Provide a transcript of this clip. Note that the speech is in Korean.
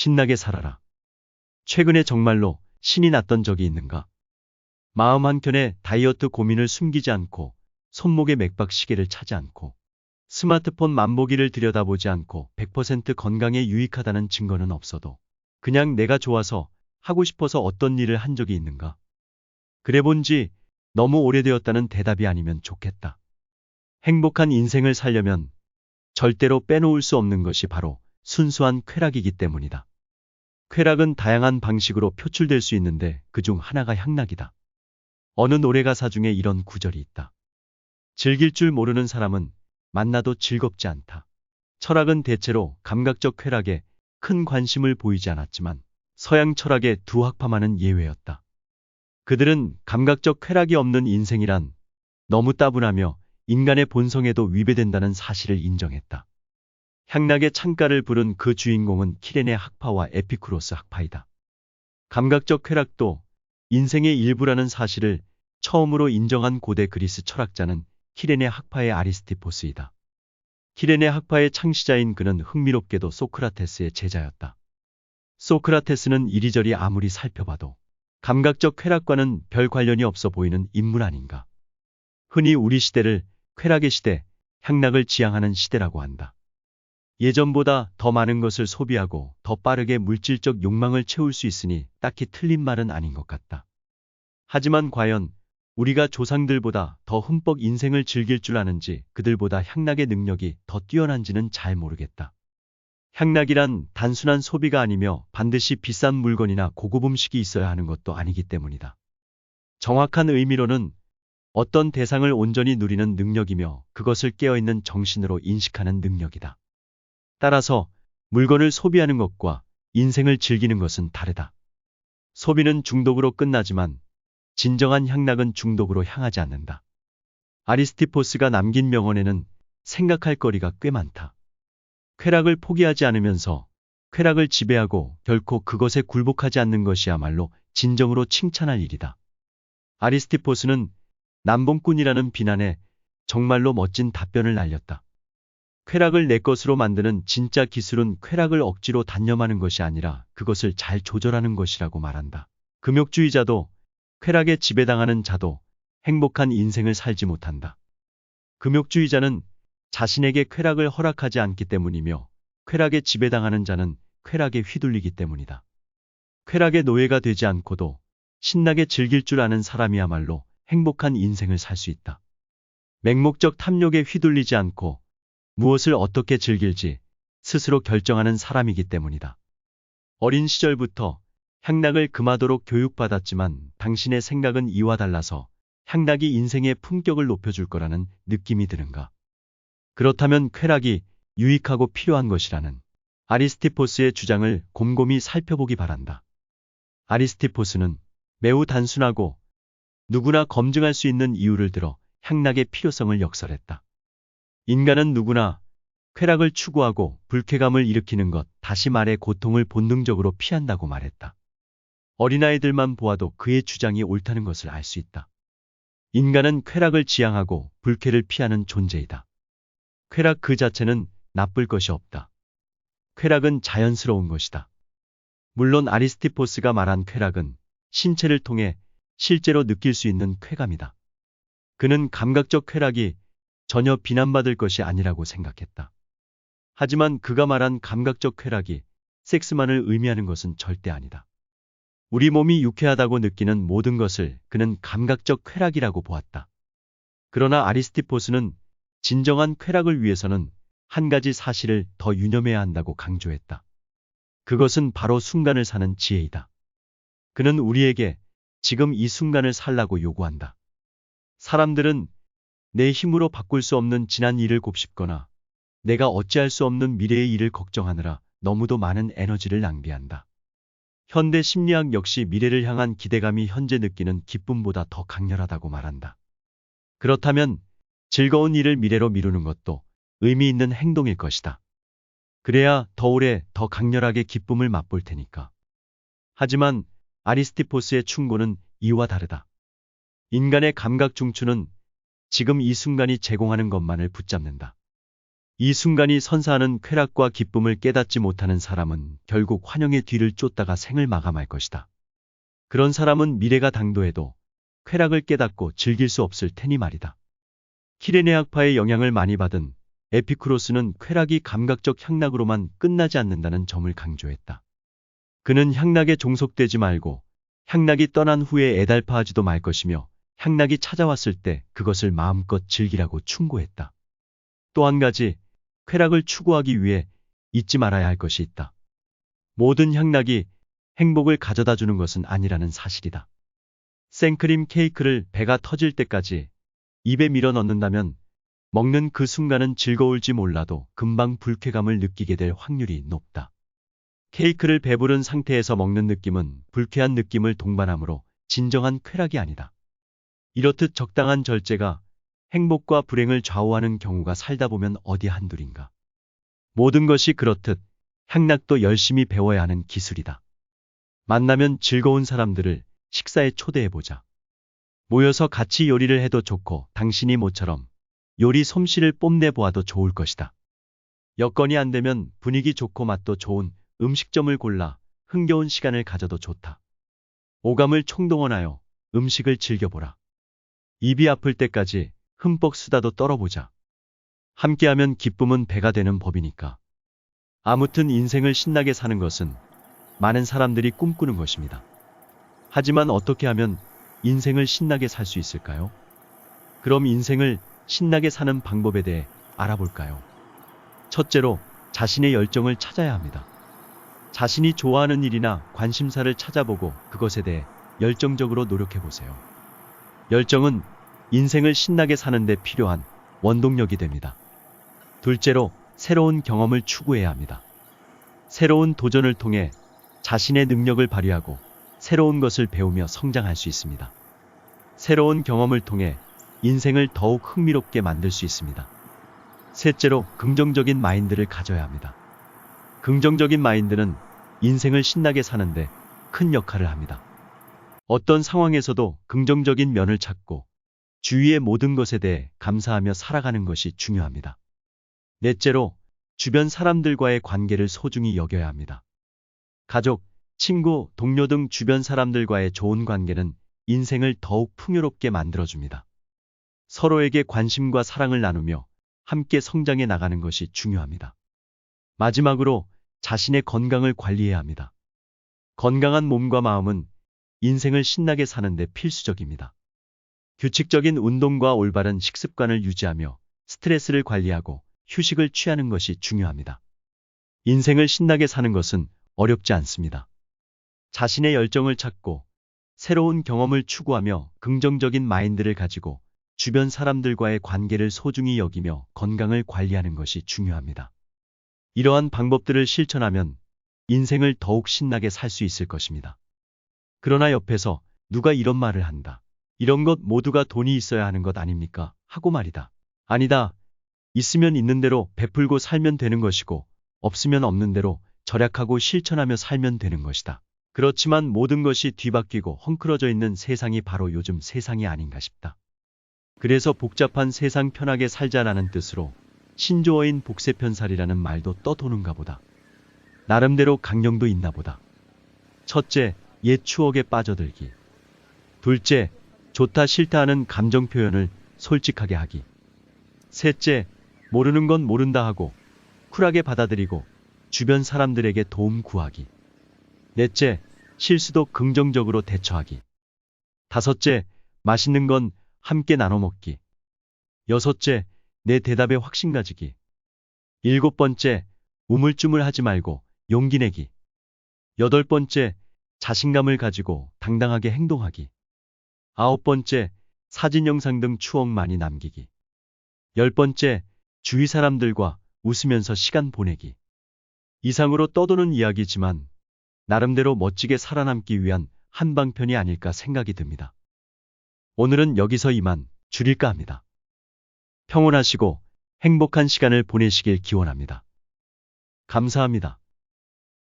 신나게 살아라. 최근에 정말로 신이 났던 적이 있는가? 마음 한켠에 다이어트 고민을 숨기지 않고, 손목에 맥박 시계를 차지 않고, 스마트폰 만보기를 들여다보지 않고 100% 건강에 유익하다는 증거는 없어도 그냥 내가 좋아서 하고 싶어서 어떤 일을 한 적이 있는가? 그래 본 지 너무 오래되었다는 대답이 아니면 좋겠다. 행복한 인생을 살려면 절대로 빼놓을 수 없는 것이 바로 순수한 쾌락이기 때문이다. 쾌락은 다양한 방식으로 표출될 수 있는데 그중 하나가 향락이다. 어느 노래 가사 중에 이런 구절이 있다. 즐길 줄 모르는 사람은 만나도 즐겁지 않다. 철학은 대체로 감각적 쾌락에 큰 관심을 보이지 않았지만 서양 철학의 두 학파만은 예외였다. 그들은 감각적 쾌락이 없는 인생이란 너무 따분하며 인간의 본성에도 위배된다는 사실을 인정했다. 향락의 창가를 부른 그 주인공은 키레네 학파와 에피쿠로스 학파이다. 감각적 쾌락도 인생의 일부라는 사실을 처음으로 인정한 고대 그리스 철학자는 키레네 학파의 아리스티포스이다. 키레네 학파의 창시자인 그는 흥미롭게도 소크라테스의 제자였다. 소크라테스는 이리저리 아무리 살펴봐도 감각적 쾌락과는 별 관련이 없어 보이는 인물 아닌가. 흔히 우리 시대를 쾌락의 시대, 향락을 지향하는 시대라고 한다. 예전보다 더 많은 것을 소비하고 더 빠르게 물질적 욕망을 채울 수 있으니 딱히 틀린 말은 아닌 것 같다. 하지만 과연 우리가 조상들보다 더 흠뻑 인생을 즐길 줄 아는지 그들보다 향락의 능력이 더 뛰어난지는 잘 모르겠다. 향락이란 단순한 소비가 아니며 반드시 비싼 물건이나 고급 음식이 있어야 하는 것도 아니기 때문이다. 정확한 의미로는 어떤 대상을 온전히 누리는 능력이며 그것을 깨어있는 정신으로 인식하는 능력이다. 따라서 물건을 소비하는 것과 인생을 즐기는 것은 다르다. 소비는 중독으로 끝나지만 진정한 향락은 중독으로 향하지 않는다. 아리스티포스가 남긴 명언에는 생각할 거리가 꽤 많다. 쾌락을 포기하지 않으면서 쾌락을 지배하고 결코 그것에 굴복하지 않는 것이야말로 진정으로 칭찬할 일이다. 아리스티포스는 남봉꾼이라는 비난에 정말로 멋진 답변을 날렸다. 쾌락을 내 것으로 만드는 진짜 기술은 쾌락을 억지로 단념하는 것이 아니라 그것을 잘 조절하는 것이라고 말한다. 금욕주의자도 쾌락에 지배당하는 자도 행복한 인생을 살지 못한다. 금욕주의자는 자신에게 쾌락을 허락하지 않기 때문이며 쾌락에 지배당하는 자는 쾌락에 휘둘리기 때문이다. 쾌락의 노예가 되지 않고도 신나게 즐길 줄 아는 사람이야말로 행복한 인생을 살 수 있다. 맹목적 탐욕에 휘둘리지 않고 무엇을 어떻게 즐길지 스스로 결정하는 사람이기 때문이다. 어린 시절부터 향락을 금하도록 교육받았지만 당신의 생각은 이와 달라서 향락이 인생의 품격을 높여줄 거라는 느낌이 드는가? 그렇다면 쾌락이 유익하고 필요한 것이라는 아리스티포스의 주장을 곰곰이 살펴보기 바란다. 아리스티포스는 매우 단순하고 누구나 검증할 수 있는 이유를 들어 향락의 필요성을 역설했다. 인간은 누구나 쾌락을 추구하고 불쾌감을 일으키는 것, 다시 말해 고통을 본능적으로 피한다고 말했다. 어린아이들만 보아도 그의 주장이 옳다는 것을 알 수 있다. 인간은 쾌락을 지향하고 불쾌를 피하는 존재이다. 쾌락 그 자체는 나쁠 것이 없다. 쾌락은 자연스러운 것이다. 물론 아리스티포스가 말한 쾌락은 신체를 통해 실제로 느낄 수 있는 쾌감이다. 그는 감각적 쾌락이 전혀 비난받을 것이 아니라고 생각했다. 하지만 그가 말한 감각적 쾌락이 섹스만을 의미하는 것은 절대 아니다. 우리 몸이 유쾌하다고 느끼는 모든 것을 그는 감각적 쾌락이라고 보았다. 그러나 아리스티포스는 진정한 쾌락을 위해서는 한 가지 사실을 더 유념해야 한다고 강조했다. 그것은 바로 순간을 사는 지혜이다. 그는 우리에게 지금 이 순간을 살라고 요구한다. 사람들은 내 힘으로 바꿀 수 없는 지난 일을 곱씹거나 내가 어찌할 수 없는 미래의 일을 걱정하느라 너무도 많은 에너지를 낭비한다. 현대 심리학 역시 미래를 향한 기대감이 현재 느끼는 기쁨보다 더 강렬하다고 말한다. 그렇다면 즐거운 일을 미래로 미루는 것도 의미 있는 행동일 것이다. 그래야 더 오래 더 강렬하게 기쁨을 맛볼 테니까. 하지만 아리스티포스의 충고는 이와 다르다. 인간의 감각 중추는 지금 이 순간이 제공하는 것만을 붙잡는다. 이 순간이 선사하는 쾌락과 기쁨을 깨닫지 못하는 사람은 결국 환영의 뒤를 쫓다가 생을 마감할 것이다. 그런 사람은 미래가 당도해도 쾌락을 깨닫고 즐길 수 없을 테니 말이다. 키레네학파의 영향을 많이 받은 에피쿠로스는 쾌락이 감각적 향락으로만 끝나지 않는다는 점을 강조했다. 그는 향락에 종속되지 말고 향락이 떠난 후에 애달파하지도 말 것이며 향락이 찾아왔을 때 그것을 마음껏 즐기라고 충고했다. 또 한 가지, 쾌락을 추구하기 위해 잊지 말아야 할 것이 있다. 모든 향락이 행복을 가져다 주는 것은 아니라는 사실이다. 생크림 케이크를 배가 터질 때까지 입에 밀어 넣는다면 먹는 그 순간은 즐거울지 몰라도 금방 불쾌감을 느끼게 될 확률이 높다. 케이크를 배부른 상태에서 먹는 느낌은 불쾌한 느낌을 동반하므로 진정한 쾌락이 아니다. 이렇듯 적당한 절제가 행복과 불행을 좌우하는 경우가 살다 보면 어디 한둘인가. 모든 것이 그렇듯 향락도 열심히 배워야 하는 기술이다. 만나면 즐거운 사람들을 식사에 초대해보자. 모여서 같이 요리를 해도 좋고 당신이 모처럼 요리 솜씨를 뽐내보아도 좋을 것이다. 여건이 안 되면 분위기 좋고 맛도 좋은 음식점을 골라 흥겨운 시간을 가져도 좋다. 오감을 총동원하여 음식을 즐겨보라. 입이 아플 때까지 흠뻑 수다도 떨어보자. 함께하면 기쁨은 배가 되는 법이니까. 아무튼 인생을 신나게 사는 것은 많은 사람들이 꿈꾸는 것입니다. 하지만 어떻게 하면 인생을 신나게 살 수 있을까요? 그럼 인생을 신나게 사는 방법에 대해 알아볼까요? 첫째로 자신의 열정을 찾아야 합니다. 자신이 좋아하는 일이나 관심사를 찾아보고 그것에 대해 열정적으로 노력해보세요. 열정은 인생을 신나게 사는 데 필요한 원동력이 됩니다. 둘째로 새로운 경험을 추구해야 합니다. 새로운 도전을 통해 자신의 능력을 발휘하고 새로운 것을 배우며 성장할 수 있습니다. 새로운 경험을 통해 인생을 더욱 흥미롭게 만들 수 있습니다. 셋째로 긍정적인 마인드를 가져야 합니다. 긍정적인 마인드는 인생을 신나게 사는데 큰 역할을 합니다. 어떤 상황에서도 긍정적인 면을 찾고 주위의 모든 것에 대해 감사하며 살아가는 것이 중요합니다. 넷째로 주변 사람들과의 관계를 소중히 여겨야 합니다. 가족, 친구, 동료 등 주변 사람들과의 좋은 관계는 인생을 더욱 풍요롭게 만들어줍니다. 서로에게 관심과 사랑을 나누며 함께 성장해 나가는 것이 중요합니다. 마지막으로 자신의 건강을 관리해야 합니다. 건강한 몸과 마음은 인생을 신나게 사는데 필수적입니다. 규칙적인 운동과 올바른 식습관을 유지하며 스트레스를 관리하고 휴식을 취하는 것이 중요합니다. 인생을 신나게 사는 것은 어렵지 않습니다. 자신의 열정을 찾고 새로운 경험을 추구하며 긍정적인 마인드를 가지고 주변 사람들과의 관계를 소중히 여기며 건강을 관리하는 것이 중요합니다. 이러한 방법들을 실천하면 인생을 더욱 신나게 살 수 있을 것입니다. 그러나 옆에서 누가 이런 말을 한다. 이런 것 모두가 돈이 있어야 하는 것 아닙니까? 하고 말이다. 아니다. 있으면 있는 대로 베풀고 살면 되는 것이고 없으면 없는 대로 절약하고 실천하며 살면 되는 것이다. 그렇지만 모든 것이 뒤바뀌고 헝클어져 있는 세상이 바로 요즘 세상이 아닌가 싶다. 그래서 복잡한 세상 편하게 살자라는 뜻으로 신조어인 복세편살이라는 말도 떠도는가 보다. 나름대로 강령도 있나 보다. 첫째, 옛 추억에 빠져들기. 둘째, 좋다 싫다 하는 감정 표현을 솔직하게 하기. 셋째, 모르는 건 모른다 하고 쿨하게 받아들이고 주변 사람들에게 도움 구하기. 넷째, 실수도 긍정적으로 대처하기. 다섯째, 맛있는 건 함께 나눠 먹기. 여섯째, 내 대답에 확신 가지기. 일곱 번째, 우물쭈물하지 말고 용기 내기. 여덟 번째, 자신감을 가지고 당당하게 행동하기. 아홉 번째, 사진 영상 등 추억 많이 남기기. 열 번째, 주위 사람들과 웃으면서 시간 보내기. 이상으로 떠도는 이야기지만 나름대로 멋지게 살아남기 위한 한방편이 아닐까 생각이 듭니다. 오늘은 여기서 이만 줄일까 합니다. 평온하시고 행복한 시간을 보내시길 기원합니다. 감사합니다.